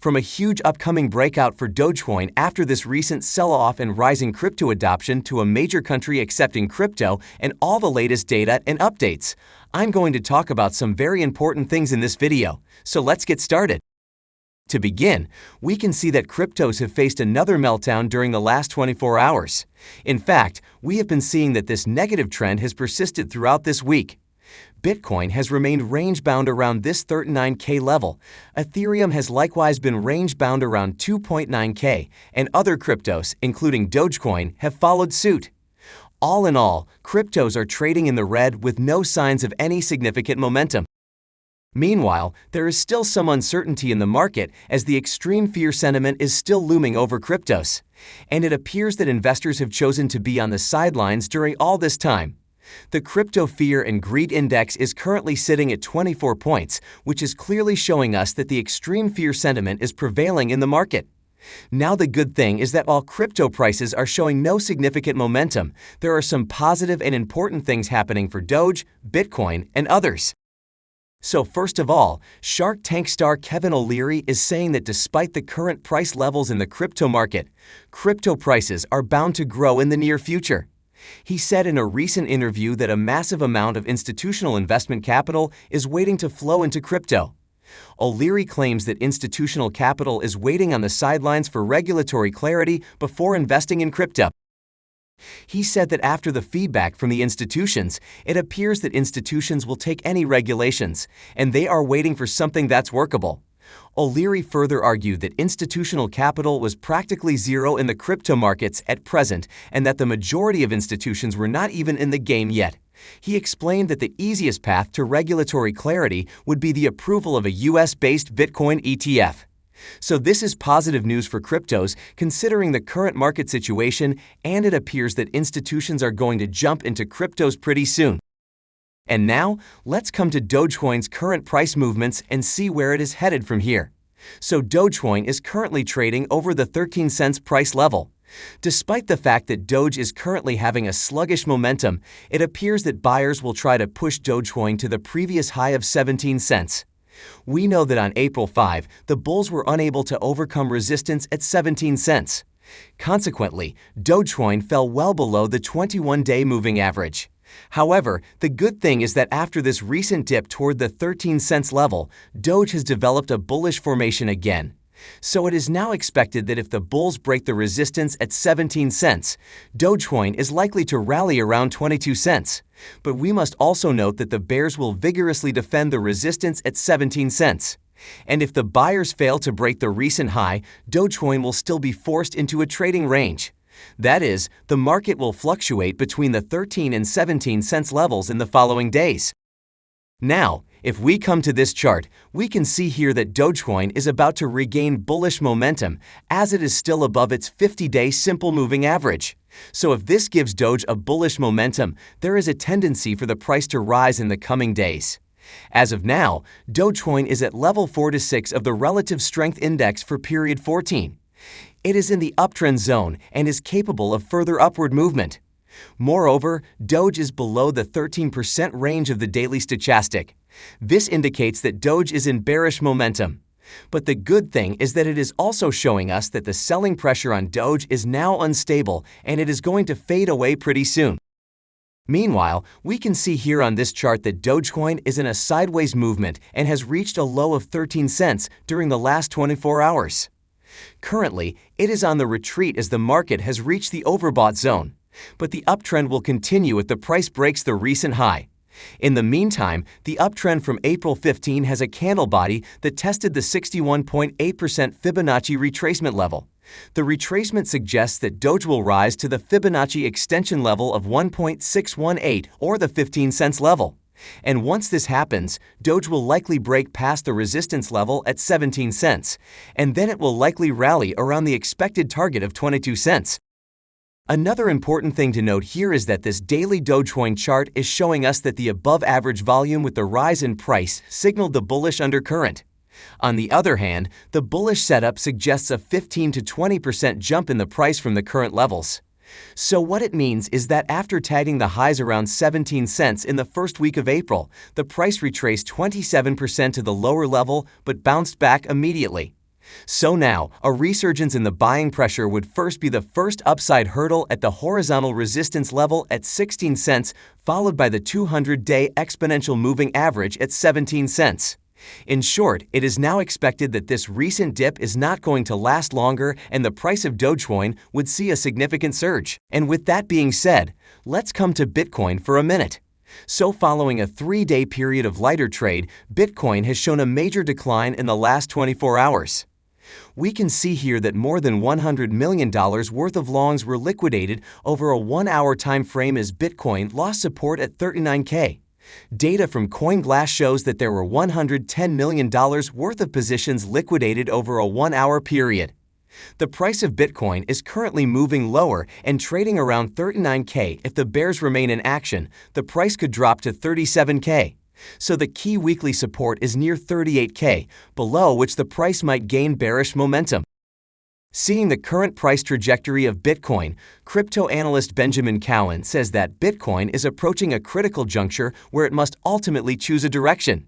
From a huge upcoming breakout for Dogecoin after this recent sell-off and rising crypto adoption to a major country accepting crypto and all the latest data and updates, I'm going to talk about some very important things in this video, so let's get started. To begin, we can see that cryptos have faced another meltdown during the last 24 hours. In fact, we have been seeing that this negative trend has persisted throughout this week. Bitcoin has remained range-bound around this 39K level. Ethereum has likewise been range-bound around 2.9K, and other cryptos, including Dogecoin, have followed suit. All in all, cryptos are trading in the red with no signs of any significant momentum. Meanwhile, there is still some uncertainty in the market as the extreme fear sentiment is still looming over cryptos, and it appears that investors have chosen to be on the sidelines during all this time. The Crypto Fear and Greed Index is currently sitting at 24 points, which is clearly showing us that the extreme fear sentiment is prevailing in the market. Now the good thing is that while crypto prices are showing no significant momentum, there are some positive and important things happening for Doge, Bitcoin, and others. So first of all, Shark Tank star Kevin O'Leary is saying that despite the current price levels in the crypto market, crypto prices are bound to grow in the near future. He said in a recent interview that a massive amount of institutional investment capital is waiting to flow into crypto. O'Leary claims that institutional capital is waiting on the sidelines for regulatory clarity before investing in crypto. He said that after the feedback from the institutions, it appears that institutions will take any regulations, and they are waiting for something that's workable. O'Leary further argued that institutional capital was practically zero in the crypto markets at present and that the majority of institutions were not even in the game yet. He explained that the easiest path to regulatory clarity would be the approval of a US-based Bitcoin ETF. So this is positive news for cryptos considering the current market situation, and it appears that institutions are going to jump into cryptos pretty soon. And now, let's come to Dogecoin's current price movements and see where it is headed from here. So Dogecoin is currently trading over the 13 cents price level. Despite the fact that Doge is currently having a sluggish momentum, it appears that buyers will try to push Dogecoin to the previous high of 17 cents. We know that on April 5, the bulls were unable to overcome resistance at 17 cents. Consequently, Dogecoin fell well below the 21-day moving average. However, the good thing is that after this recent dip toward the 13 cents level, Doge has developed a bullish formation again. So it is now expected that if the bulls break the resistance at 17 cents, Dogecoin is likely to rally around 22 cents. But we must also note that the bears will vigorously defend the resistance at 17 cents. And if the buyers fail to break the recent high, Dogecoin will still be forced into a trading range. That is, the market will fluctuate between the 13 and 17 cents levels in the following days. Now, if we come to this chart, we can see here that Dogecoin is about to regain bullish momentum as it is still above its 50-day simple moving average. So if this gives Doge a bullish momentum, there is a tendency for the price to rise in the coming days. As of now, Dogecoin is at level 4 to 6 of the Relative Strength Index for period 14. It is in the uptrend zone and is capable of further upward movement. Moreover, Doge is below the 13% range of the daily stochastic. This indicates that Doge is in bearish momentum. But the good thing is that it is also showing us that the selling pressure on Doge is now unstable and it is going to fade away pretty soon. Meanwhile, we can see here on this chart that Dogecoin is in a sideways movement and has reached a low of 13 cents during the last 24 hours. Currently, it is on the retreat as the market has reached the overbought zone, but the uptrend will continue if the price breaks the recent high. In the meantime, the uptrend from April 15 has a candle body that tested the 61.8% Fibonacci retracement level. The retracement suggests that Doge will rise to the Fibonacci extension level of 1.618 or the 15 cents level. And once this happens, Doge will likely break past the resistance level at 17 cents, and then it will likely rally around the expected target of 22 cents. Another important thing to note here is that this daily Dogecoin chart is showing us that the above-average volume with the rise in price signaled the bullish undercurrent. On the other hand, the bullish setup suggests a 15 to 20% jump in the price from the current levels. So what it means is that after tagging the highs around 17 cents in the first week of April, the price retraced 27% to the lower level but bounced back immediately. So now, a resurgence in the buying pressure would first be the first upside hurdle at the horizontal resistance level at 16 cents, followed by the 200-day exponential moving average at 17 cents. In short, it is now expected that this recent dip is not going to last longer and the price of Dogecoin would see a significant surge. And with that being said, let's come to Bitcoin for a minute. So following a 3-day period of lighter trade, Bitcoin has shown a major decline in the last 24 hours. We can see here that more than $100 million worth of longs were liquidated over a 1-hour time frame as Bitcoin lost support at 39K. Data from CoinGlass shows that there were $110 million worth of positions liquidated over a 1-hour period. The price of Bitcoin is currently moving lower and trading around 39K. If the bears remain in action, the price could drop to 37K. So the key weekly support is near 38K, below which the price might gain bearish momentum. Seeing the current price trajectory of Bitcoin, crypto analyst Benjamin Cowan says that Bitcoin is approaching a critical juncture where it must ultimately choose a direction.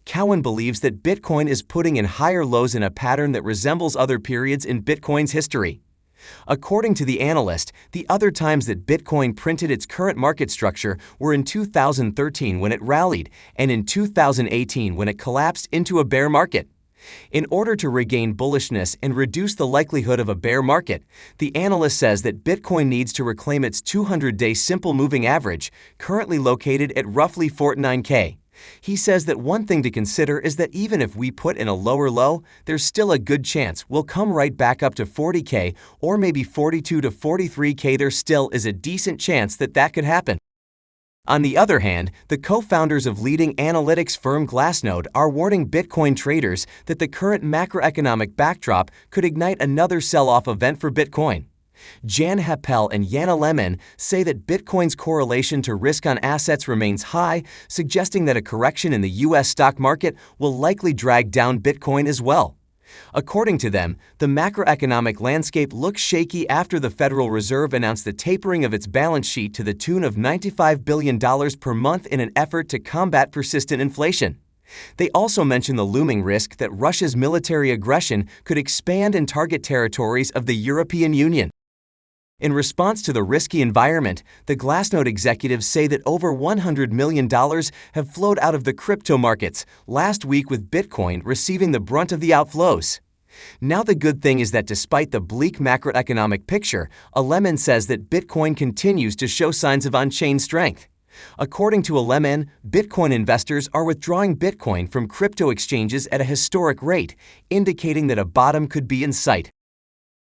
Cowan believes that Bitcoin is putting in higher lows in a pattern that resembles other periods in Bitcoin's history. According to the analyst, the other times that Bitcoin printed its current market structure were in 2013 when it rallied and in 2018 when it collapsed into a bear market. In order to regain bullishness and reduce the likelihood of a bear market, the analyst says that Bitcoin needs to reclaim its 200-day simple moving average, currently located at roughly 49K. He says that one thing to consider is that even if we put in a lower low, there's still a good chance we'll come right back up to 40K or maybe 42 to 43K. There still is a decent chance that that could happen. On the other hand, the co-founders of leading analytics firm Glassnode are warning Bitcoin traders that the current macroeconomic backdrop could ignite another sell-off event for Bitcoin. Jan Happel and Yana Lemon say that Bitcoin's correlation to risk on assets remains high, suggesting that a correction in the U.S. stock market will likely drag down Bitcoin as well. According to them, the macroeconomic landscape looks shaky after the Federal Reserve announced the tapering of its balance sheet to the tune of $95 billion per month in an effort to combat persistent inflation. They also mention the looming risk that Russia's military aggression could expand and target territories of the European Union. In response to the risky environment, the Glassnode executives say that over $100 million have flowed out of the crypto markets last week, with Bitcoin receiving the brunt of the outflows. Now the good thing is that despite the bleak macroeconomic picture, Lemon says that Bitcoin continues to show signs of on-chain strength. According to Lemon, Bitcoin investors are withdrawing Bitcoin from crypto exchanges at a historic rate, indicating that a bottom could be in sight.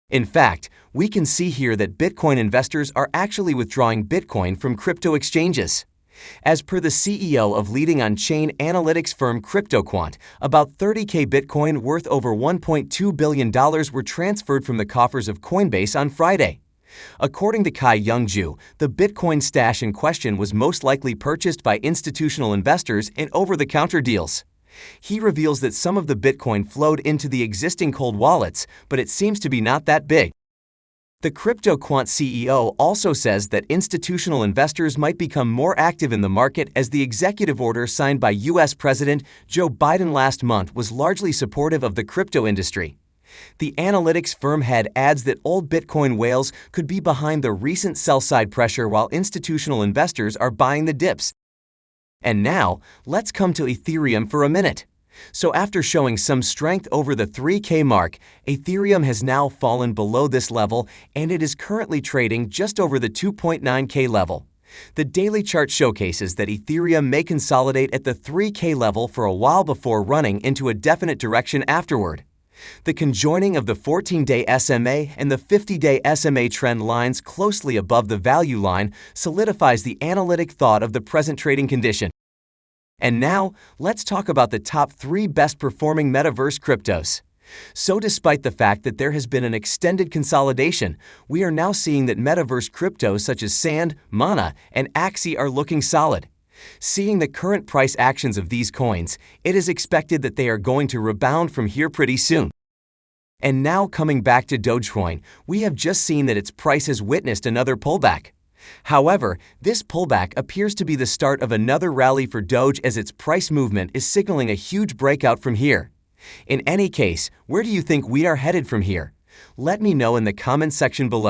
In fact, we can see here that Bitcoin investors are actually withdrawing Bitcoin from crypto exchanges. As per the CEO of leading on-chain analytics firm CryptoQuant, about 30K Bitcoin worth over $1.2 billion were transferred from the coffers of Coinbase on Friday. According to Kai Youngju, the Bitcoin stash in question was most likely purchased by institutional investors in over-the-counter deals. He reveals that some of the Bitcoin flowed into the existing cold wallets, but it seems to be not that big. The CryptoQuant CEO also says that institutional investors might become more active in the market as the executive order signed by U.S. President Joe Biden last month was largely supportive of the crypto industry. The analytics firm head adds that old Bitcoin whales could be behind the recent sell-side pressure while institutional investors are buying the dips. And now, let's come to Ethereum for a minute. So after showing some strength over the 3K mark, Ethereum has now fallen below this level and it is currently trading just over the 2.9K level. The daily chart showcases that Ethereum may consolidate at the 3K level for a while before running into a definite direction afterward. The conjoining of the 14-day SMA and the 50-day SMA trend lines closely above the value line solidifies the analytic thought of the present trading condition. And now, let's talk about the top 3 best-performing Metaverse cryptos. So despite the fact that there has been an extended consolidation, we are now seeing that Metaverse cryptos such as Sand, Mana, and AXIE are looking solid. Seeing the current price actions of these coins, it is expected that they are going to rebound from here pretty soon. And now coming back to Dogecoin, we have just seen that its price has witnessed another pullback. However, this pullback appears to be the start of another rally for Doge as its price movement is signaling a huge breakout from here. In any case, where do you think we are headed from here? Let me know in the comments section below.